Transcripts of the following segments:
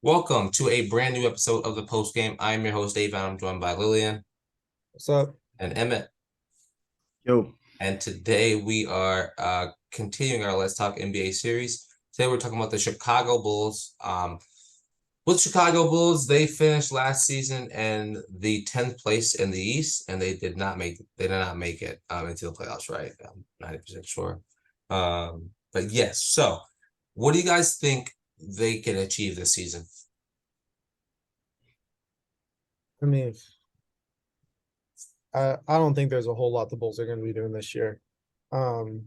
Welcome to a brand new episode of the Post Game. I'm your host, Davion. I'm joined by Lillian What's up? and Emmett. Yo, And today we are continuing our Let's Talk NBA series. Today we're talking about the Chicago Bulls. With Chicago Bulls, they finished last season in the 10th place in the East, and they did not make it into the playoffs, right? I'm 90% sure. But yes, so what do you guys think they can achieve this season? I mean, I don't think there's a whole lot the Bulls are going to be doing this year. Um,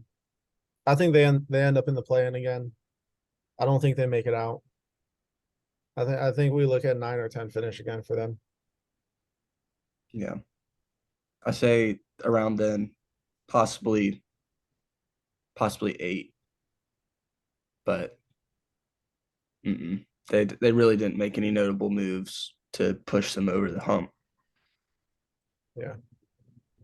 I think they end up in the play-in again. I don't think they make it out. I think we look at 9 or 10 finish again for them. yeah. I say around then, possibly 8, but they really didn't make any notable moves to push them over the hump. Yeah.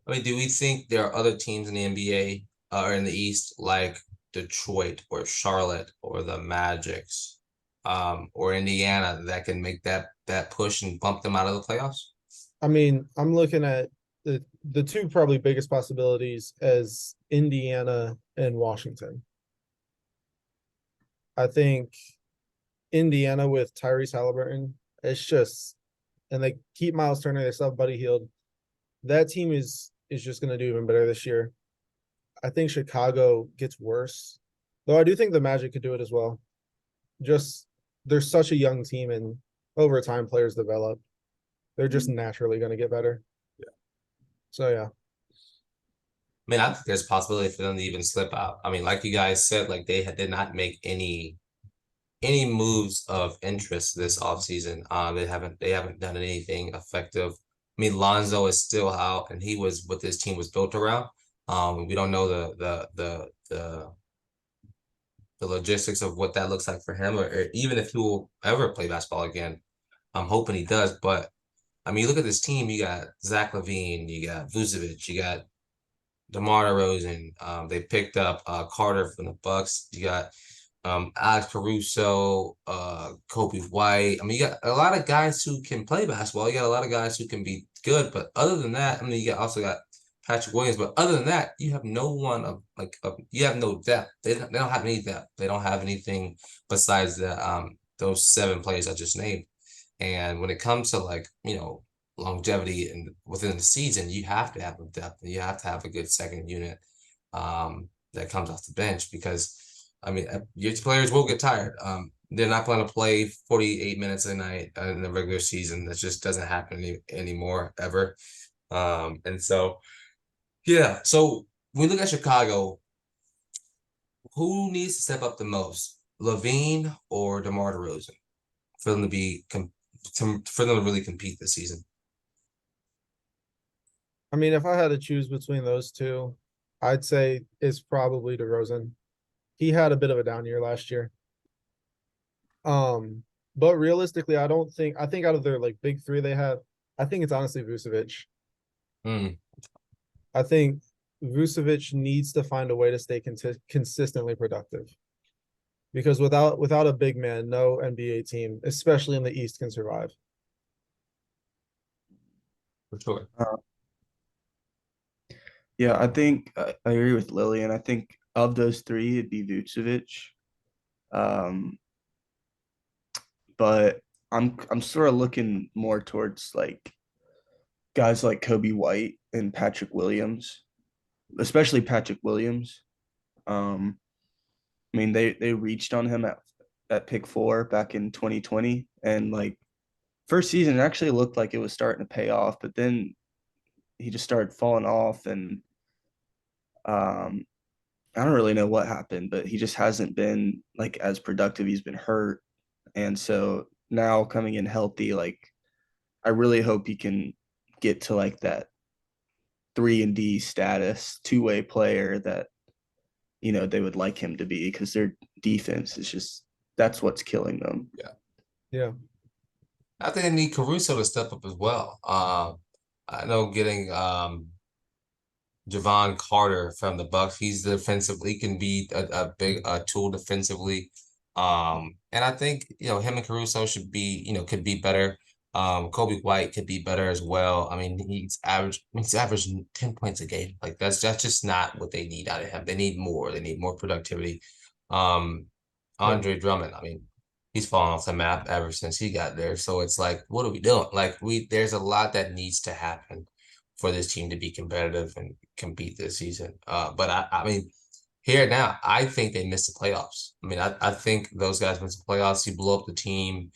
I mean, do we think there are other teams in the NBA or in the East like Detroit or Charlotte or the Magics or Indiana that can make that push and bump them out of the playoffs? I mean, I'm looking at the two probably biggest possibilities as Indiana and Washington. I think Indiana with Tyrese Halliburton, it's just, and they keep Miles Turner, they still have Buddy Hield. That team is just going to do even better this year. I think Chicago gets worse, though I do think the Magic could do it as well. Just they're such a young team, and over time players develop. They're just naturally going to get better. Yeah. So yeah, I mean, I think there's a possibility for them to even slip out. I mean, like you guys said, like they did not make any moves of interest this offseason. They haven't done anything effective. I mean, Lonzo is still out, and he was what this team was built around. We don't know the logistics of what that looks like for him, or even if he will ever play basketball again. I'm hoping he does, but I mean, you look at this team. You got Zach LaVine, you got Vucevic, you got DeMar DeRozan. They picked up Carter from the Bucks. You got Alex Caruso, Kobe White. I mean, you got a lot of guys who can play basketball. You got a lot of guys who can be good, but other than that, I mean, also got Patrick Williams. But other than that, you have no one you have no depth. They don't have any depth. They don't have anything besides those 7 players I just named. And when it comes to longevity and within the season, you have to have depth. And you have to have a good second unit that comes off the bench because I mean, your players will get tired. They're not going to play 48 minutes a night in the regular season. That just doesn't happen anymore ever. And so, yeah. So when we look at Chicago, who needs to step up the most, Levine or DeMar DeRozan, for them to be for them to really compete this season? I mean, if I had to choose between those two, I'd say it's probably DeRozan. He had a bit of a down year last year. But realistically, I think out of their like big three they have, I think it's honestly Vucevic. Mm. I think Vucevic needs to find a way to stay consistently productive because without a big man, no NBA team, especially in the East, can survive. For sure. Yeah, I think I agree with Lillian. I think of those three, it'd be Vucevic. Um, but I'm sort of looking more towards like guys like Kobe White and Patrick Williams, especially Patrick Williams. Um, I mean, they reached on him at pick 4 back in 2020, and like first season it actually looked like it was starting to pay off, but then he just started falling off, and I don't really know what happened, but he just hasn't been like as productive. He's been hurt, and so now coming in healthy, like I really hope he can get to like that 3-and-D status, two-way player that they would like him to be because their defense is just that's what's killing them. Yeah. I think they need Caruso to step up as well. I know getting Javon Carter from the Bucks, he's defensively can be a big tool defensively. And I think, him and Caruso should be, could be better. Kobe White could be better as well. I mean, he's averaging 10 points a game. Like that's just not what they need out of him. They need more. They need more productivity. Um, Yeah. Andre Drummond, I mean, he's fallen off the map ever since he got there. So it's like, what are we doing? Like there's a lot that needs to happen for this team to be competitive and compete this season. But I mean, here now, I think they missed the playoffs. I mean, I think those guys missed the playoffs. He blew up the team.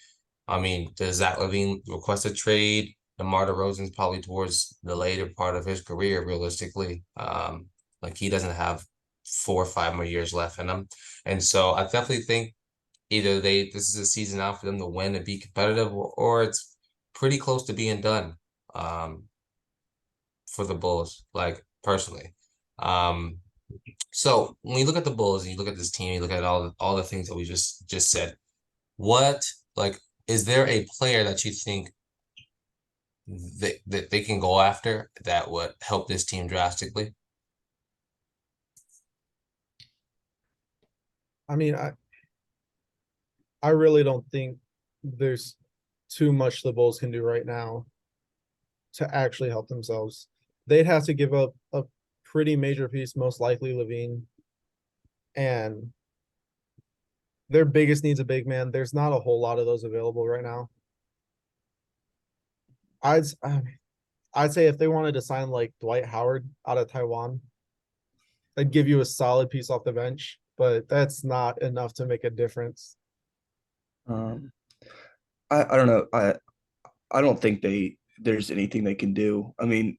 I mean, does Zach LaVine request a trade? DeMar DeRozan's probably towards the later part of his career, realistically. Like he doesn't have 4 or 5 more years left in him. And so I definitely think either this is a season out for them to win and be competitive, or it's pretty close to being done for the Bulls, like personally. So when you look at the Bulls and you look at this team, you look at all the things that we just said, what like is there a player that you think that they can go after that would help this team drastically? I mean, I really don't think there's too much the Bulls can do right now to actually help themselves. They'd have to give up a pretty major piece, most likely Levine, and their biggest needs a big man. There's not a whole lot of those available right now. I'd I'd say if they wanted to sign like Dwight Howard out of Taiwan, they'd give you a solid piece off the bench, but that's not enough to make a difference. Um, I don't know. I don't think there's anything they can do. I mean,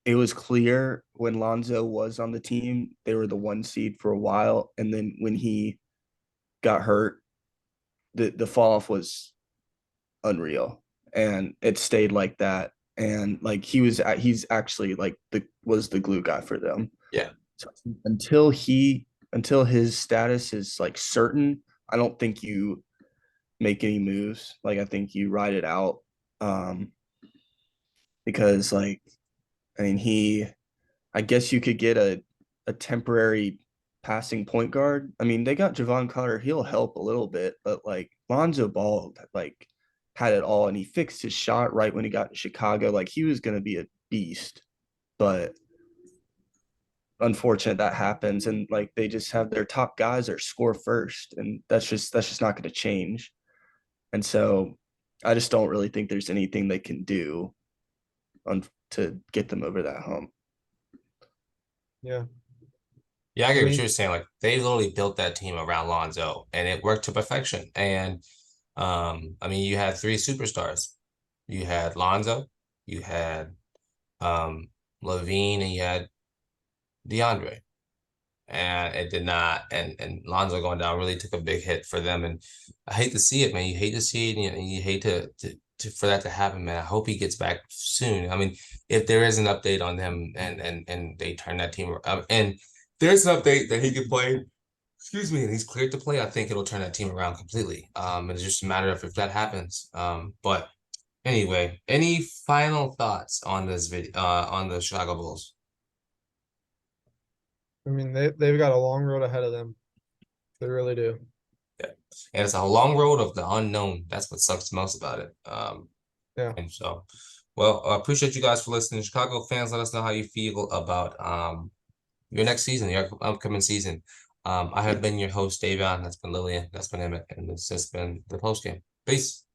it was clear when Lonzo was on the team, they were the 1 seed for a while, and then when he got hurt, the fall off was unreal, and it stayed like that. And like he's actually like the glue guy for them. Yeah. So until his status is like certain, I don't think you make any moves. Like I think you ride it out. Um, because like I mean I guess you could get a temporary passing point guard. I mean, they got Javon Carter, he'll help a little bit, but like Lonzo Ball like had it all and he fixed his shot right when he got to Chicago. Like he was gonna be a beast, but unfortunate that happens and like they just have their top guys are score first and that's just not gonna change. And so I just don't really think there's anything they can do to get them over that hump. Yeah. Yeah, I I get what mean, you're saying. Like they literally built that team around Lonzo and it worked to perfection. And I mean, you had three superstars. You had Lonzo, you had um Levine, and you had DeAndre. And it did not, and Lonzo going down really took a big hit for them. And I hate to see it, man. You hate to see it, and you hate to for that to happen, man. I hope he gets back soon. I mean, if there is an update on him and they turn that team and there's an update that he can play, excuse me, and he's cleared to play, I think it'll turn that team around completely. And it's just a matter of if that happens. But anyway, any final thoughts on this video on the Chicago Bulls? I mean, they've got a long road ahead of them. They really do. Yeah. And it's a long road of the unknown. That's what sucks most about it. Yeah. And so, well, I appreciate you guys for listening. Chicago fans, let us know how you feel about your next season, your upcoming season. I have been your host, Davion. That's been Lillian. That's been Emmett. And this has been the post game. Peace.